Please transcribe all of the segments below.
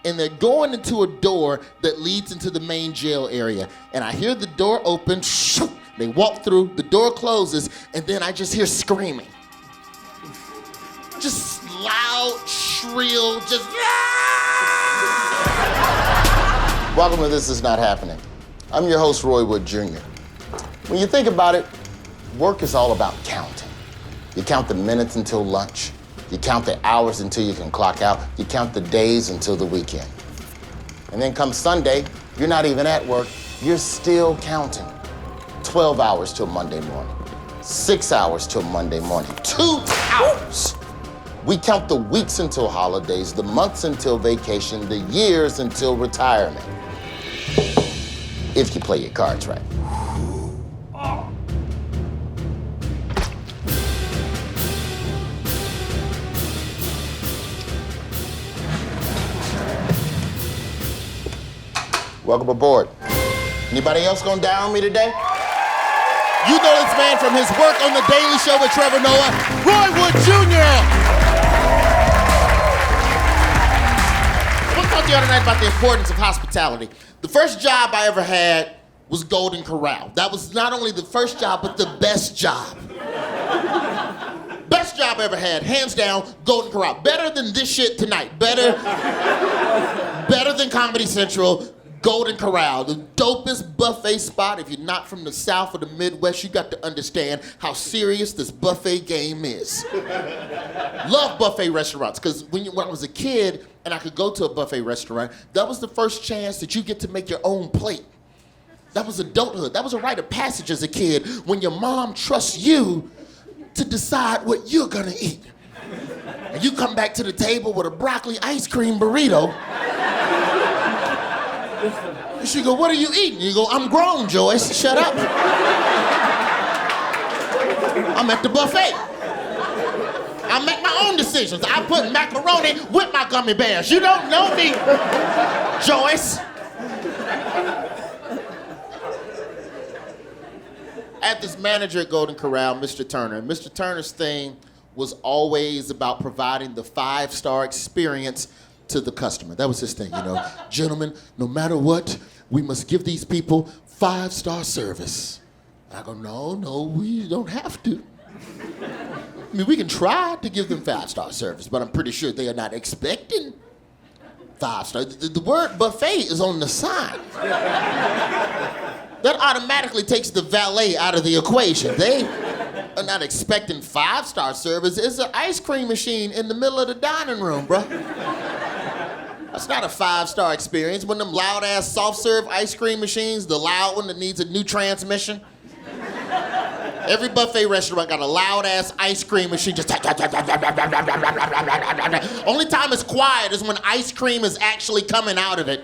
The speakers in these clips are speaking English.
and they're going into a door that leads into the main jail area. And I hear the door open, shoo, they walk through, the door closes, and then I just hear screaming. Just loud, shrill, just Welcome to This Is Not Happening. I'm your host, Roy Wood Jr. When you think about it, work is all about counting. You count the minutes until lunch. You count the hours until you can clock out. You count the days until the weekend. And then come Sunday, you're not even at work. You're still counting. 12 hours till Monday morning. 6 hours till Monday morning. 2 hours. We count the weeks until holidays, the months until vacation, the years until retirement. If you play your cards right. Welcome aboard. Anybody else gonna down on me today? You know this man from his work on The Daily Show with Trevor Noah, Roy Wood Jr. I want to talk to you tonight about the importance of hospitality. The first job I ever had was Golden Corral. That was not only the first job, but the best job. Best job I ever had, hands down, Golden Corral. Better than this shit tonight. Better than Comedy Central. Golden Corral, the dopest buffet spot. If you're not from the South or the Midwest, you got to understand how serious this buffet game is. Love buffet restaurants, because when I was a kid and I could go to a buffet restaurant, that was the first chance that you get to make your own plate. That was adulthood. That was a rite of passage as a kid when your mom trusts you to decide what you're gonna eat. And you come back to the table with a broccoli ice cream burrito. And she go, what are you eating? You go, I'm grown, Joyce, shut up. I'm at the buffet. I make my own decisions. I put macaroni with my gummy bears. You don't know me, Joyce. I had this manager at Golden Corral, Mr. Turner. Mr. Turner's thing was always about providing the 5-star experience to the customer. That was his thing, you know. Gentlemen, no matter what, we must give these people 5-star service. I go, no, we don't have to. I mean, we can try to give them 5-star service, but I'm pretty sure they are not expecting 5-star. The word buffet is on the sign. That automatically takes the valet out of the equation. They are not expecting 5-star service. It's an ice cream machine in the middle of the dining room, bro. That's not a 5-star experience. One of them loud-ass soft-serve ice cream machines, the loud one that needs a new transmission. Every buffet restaurant got a loud-ass ice cream machine, just only time it's quiet is when ice cream is actually coming out of it.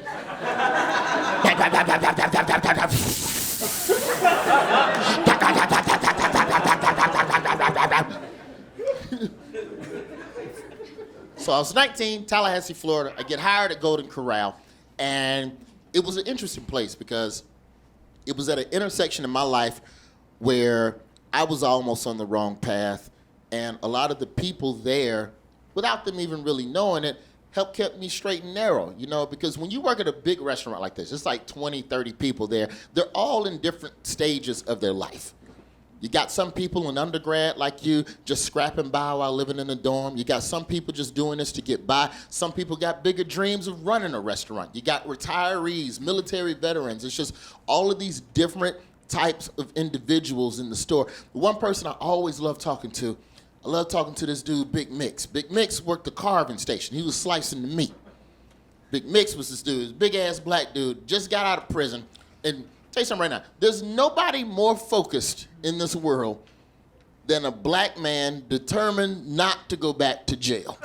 So I was 19, Tallahassee, Florida. I get hired at Golden Corral, and it was an interesting place because it was at an intersection in my life where I was almost on the wrong path, and a lot of the people there, without them even really knowing it, helped keep me straight and narrow, you know, because when you work at a big restaurant like this, it's like 20, 30 people there, they're all in different stages of their life. You got some people in undergrad like you just scrapping by while living in a dorm. You got some people just doing this to get by. Some people got bigger dreams of running a restaurant. You got retirees, military veterans. It's just all of these different types of individuals in the store. The one person I always love talking to, I love talking to this dude, Big Mix. Big Mix worked the carving station. He was slicing the meat. Big Mix was this dude, big-ass black dude, just got out of prison. And tell you something right now, there's nobody more focused in this world than a black man determined not to go back to jail.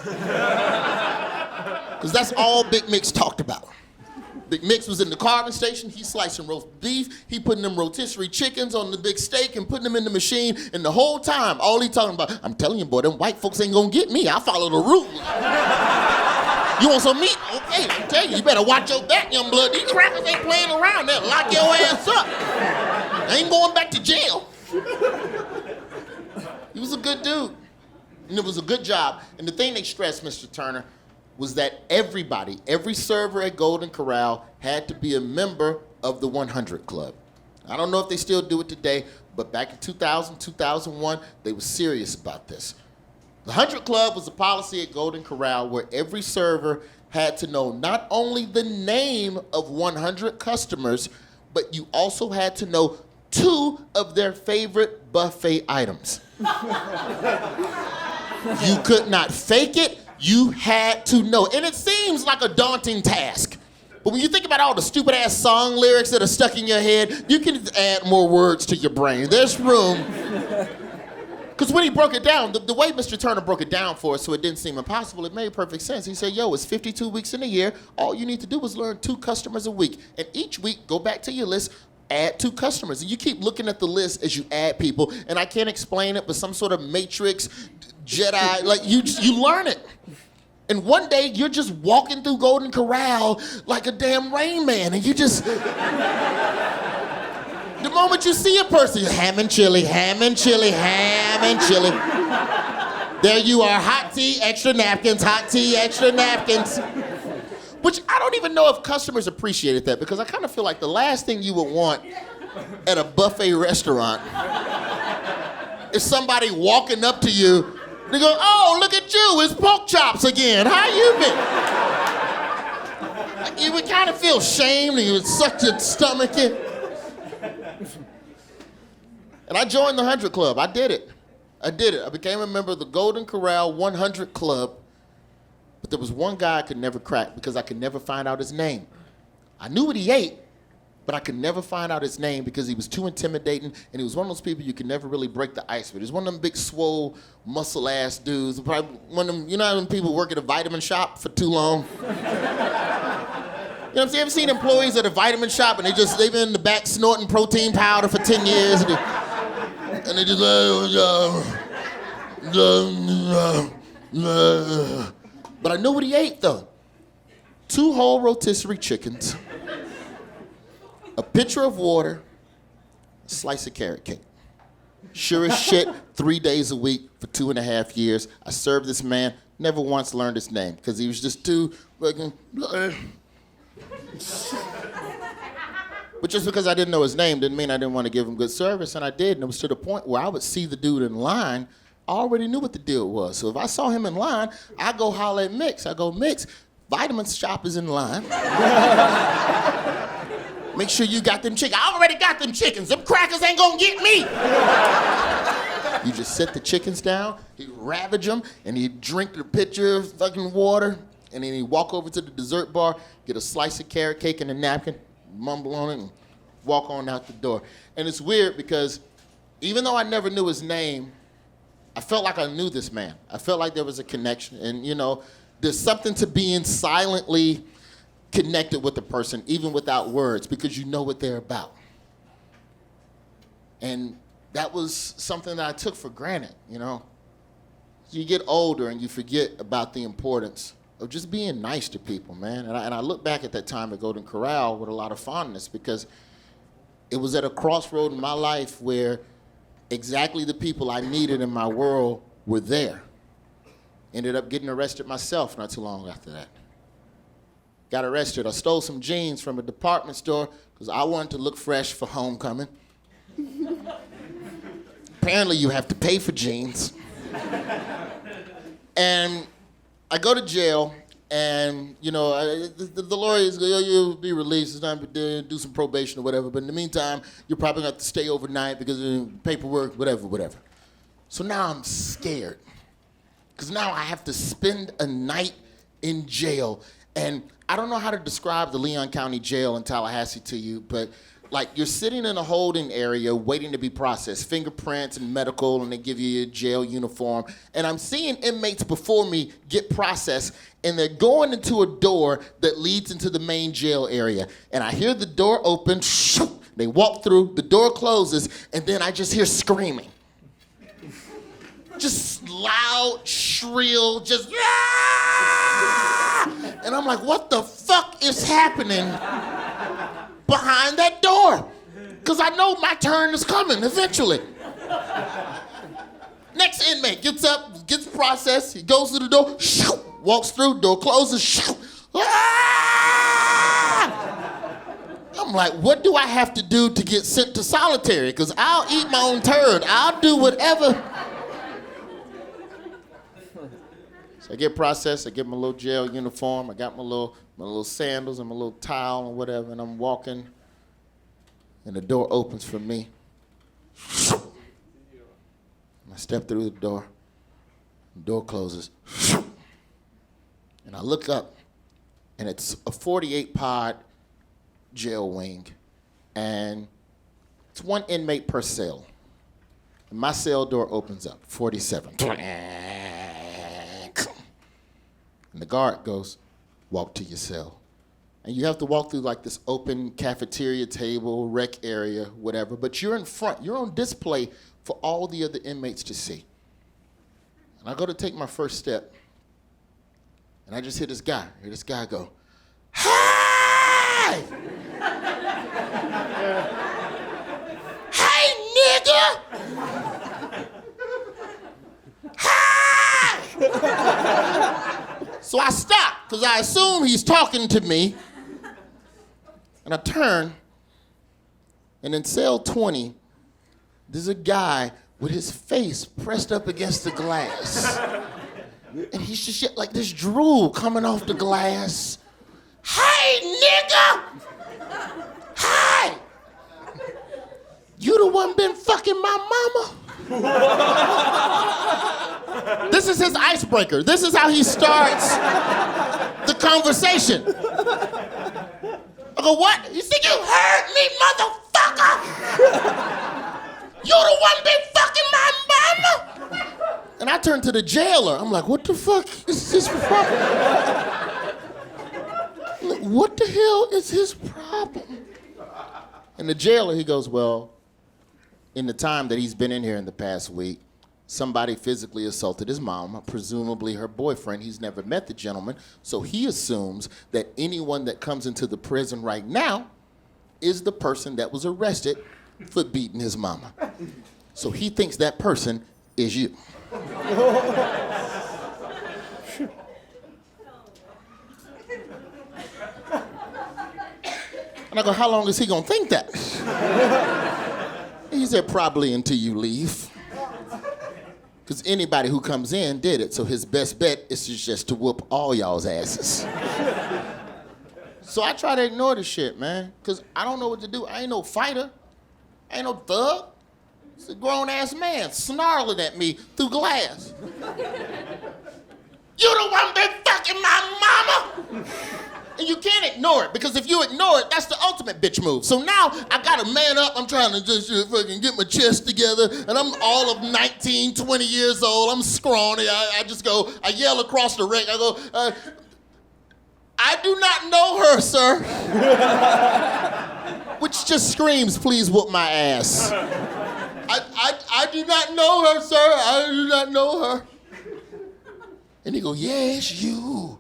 Because that's all Big Mix talked about. Big Mix was in the carving station. He slicing roast beef. He putting them rotisserie chickens on the big steak and putting them in the machine. And the whole time, all he talking about, I'm telling you, boy, them white folks ain't gonna get me. I follow the rules. You want some meat? Okay, I'm telling you, you better watch your back, young blood. These crackers ain't playing around. They'll lock your ass up. I ain't going back to jail. He was a good dude. And it was a good job. And the thing they stressed, Mr. Turner, was that every server at Golden Corral had to be a member of the 100 Club. I don't know if they still do it today, but back in 2000, 2001, they were serious about this. The 100 Club was a policy at Golden Corral where every server had to know not only the name of 100 customers, but you also had to know 2 of their favorite buffet items. You could not fake it, you had to know. And it seems like a daunting task. But when you think about all the stupid ass song lyrics that are stuck in your head, you can add more words to your brain. There's room. Because when he broke it down, the way Mr. Turner broke it down for us so it didn't seem impossible, it made perfect sense. He said, yo, it's 52 weeks in a year. All you need to do is learn 2 customers a week. And each week, go back to your list, add 2 customers. And you keep looking at the list as you add people. And I can't explain it, but some sort of Matrix, Jedi, like you learn it. And one day, you're just walking through Golden Corral like a damn Rain Man. And you just... The moment you see a person, ham and chili, ham and chili, ham and chili. There you are, hot tea, extra napkins, hot tea, extra napkins. Which I don't even know if customers appreciated that, because I kind of feel like the last thing you would want at a buffet restaurant is somebody walking up to you, they go, oh, look at you, it's pork chops again, how you been? You would kind of feel shamed and you would suck your stomach in. And I joined the 100 Club. I did it. I became a member of the Golden Corral 100 Club. But there was one guy I could never crack because I could never find out his name. I knew what he ate, but I could never find out his name because he was too intimidating, and he was one of those people you could never really break the ice with. He was one of them big, swole, muscle-ass dudes. Probably one of them, you know how them people work at a vitamin shop for too long? You know what I'm saying? You ever seen employees at a vitamin shop and they've been in the back snorting protein powder for 10 years? And they just But I know what he ate, though. 2 whole rotisserie chickens, a pitcher of water, a slice of carrot cake. Sure as shit, 3 days a week for 2.5 years. I served this man, never once learned his name, because he was just too fucking... But just because I didn't know his name didn't mean I didn't want to give him good service, and I did. And it was to the point where I would see the dude in line, I already knew what the deal was. So if I saw him in line, I go holler at Mix. I go, Mix, vitamin shop is in line. Make sure you got them chickens. I already got them chickens. Them crackers ain't gonna get me. You just set the chickens down, he'd ravage them, and he'd drink the pitcher of fucking water, and then he'd walk over to the dessert bar, get a slice of carrot cake and a napkin, mumble on it, and walk on out the door. And it's weird because even though I never knew his name, I felt like I knew this man. I felt like there was a connection. And, you know, there's something to being silently connected with a person, even without words, because you know what they're about. And that was something that I took for granted, you know. You get older and you forget about the importance of just being nice to people, man. And I look back at that time at Golden Corral with a lot of fondness because it was at a crossroad in my life where exactly the people I needed in my world were there. Ended up getting arrested myself not too long after that. Got arrested. I stole some jeans from a department store because I wanted to look fresh for homecoming. Apparently you have to pay for jeans. And I go to jail, and, you know, the lawyers go, you'll be released, it's time to do some probation or whatever, but in the meantime, you're probably going to have to stay overnight because of paperwork, whatever. So now I'm scared, because now I have to spend a night in jail, and I don't know how to describe the Leon County Jail in Tallahassee to you, but like you're sitting in a holding area waiting to be processed, fingerprints and medical, and they give you your jail uniform. And I'm seeing inmates before me get processed, and they're going into a door that leads into the main jail area. And I hear the door open, they walk through, the door closes, and then I just hear screaming. Just loud, shrill, just, ah! And I'm like, what the fuck is happening behind that door? Because I know my turn is coming eventually. Next inmate gets up, gets processed, he goes to the door, shoo, walks through, door closes, shoo. I'm like, what do I have to do to get sent to solitary? Because I'll eat my own turd. I'll do whatever. So I get processed, I get my little jail uniform, I got my little sandals and my little towel and whatever, and I'm walking, and the door opens for me. I step through the door closes, and I look up, and it's a 48-pod jail wing, and it's one inmate per cell. And my cell door opens up, 47. And the guard goes, walk to your cell. And you have to walk through like this open cafeteria table, rec area, whatever, but you're in front, you're on display for all the other inmates to see. And I go to take my first step, and I just hear this guy go, hey! Hey, nigga! Hey! So I stop, because I assume he's talking to me. And I turn, and in cell 20, there's a guy with his face pressed up against the glass. And he's just like this drool coming off the glass. Hey, nigga! Hey! You the one been fucking my mama? This is his icebreaker. This is how he starts the conversation. I go, what? You think you heard me, motherfucker? You the one been fucking my mama? And I turn to the jailer. I'm like, what the fuck is his problem? Like, what the hell is his problem? And the jailer, he goes, well, in the time that he's been in here in the past week, somebody physically assaulted his mom, presumably her boyfriend. He's never met the gentleman, so he assumes that anyone that comes into the prison right now is the person that was arrested for beating his mama. So he thinks that person is you. And I go, how long is he gonna think that? He said, probably until you leave. Because anybody who comes in did it, so his best bet is just to whoop all y'all's asses. So I try to ignore the shit, man, because I don't know what to do. I ain't no fighter. I ain't no thug. It's a grown-ass man snarling at me through glass. You the one been fucking my mama? And you can't ignore it, because if you ignore it, that's the ultimate bitch move. So now I gotta man up. I'm trying to just fucking get my chest together, and I'm all of 19, 20 years old. I'm scrawny. I just go, I yell across the rec. I go, I do not know her, sir. Which just screams, please whoop my ass. I do not know her, sir. I do not know her. And he go, yeah, it's you.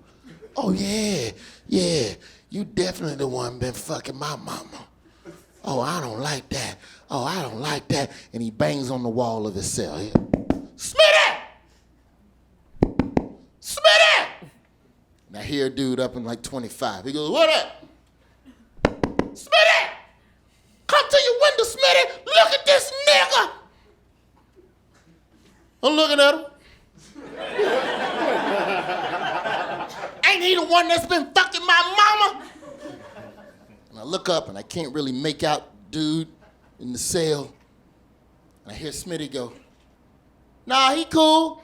Oh, yeah. Yeah, you definitely the one been fucking my mama. Oh, I don't like that. Oh, I don't like that. And he bangs on the wall of his cell. Smitty! Smitty! And I hear a dude up in like 25. He goes, what up? Smitty! Come to your window, Smitty. Look at this nigga. I'm looking at him. Ain't he the one that's been fucking my mama? And I look up and I can't really make out dude in the cell. And I hear Smitty go, nah, he cool.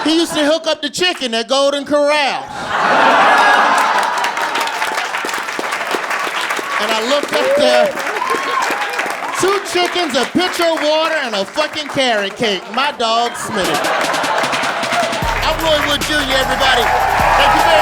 He used to hook up the chicken at Golden Corral. And I looked up there, 2 chickens, a pitcher of water, and a fucking carrot cake. My dog, Smitty. I'm Roy Wood Jr., everybody. Thank you very much.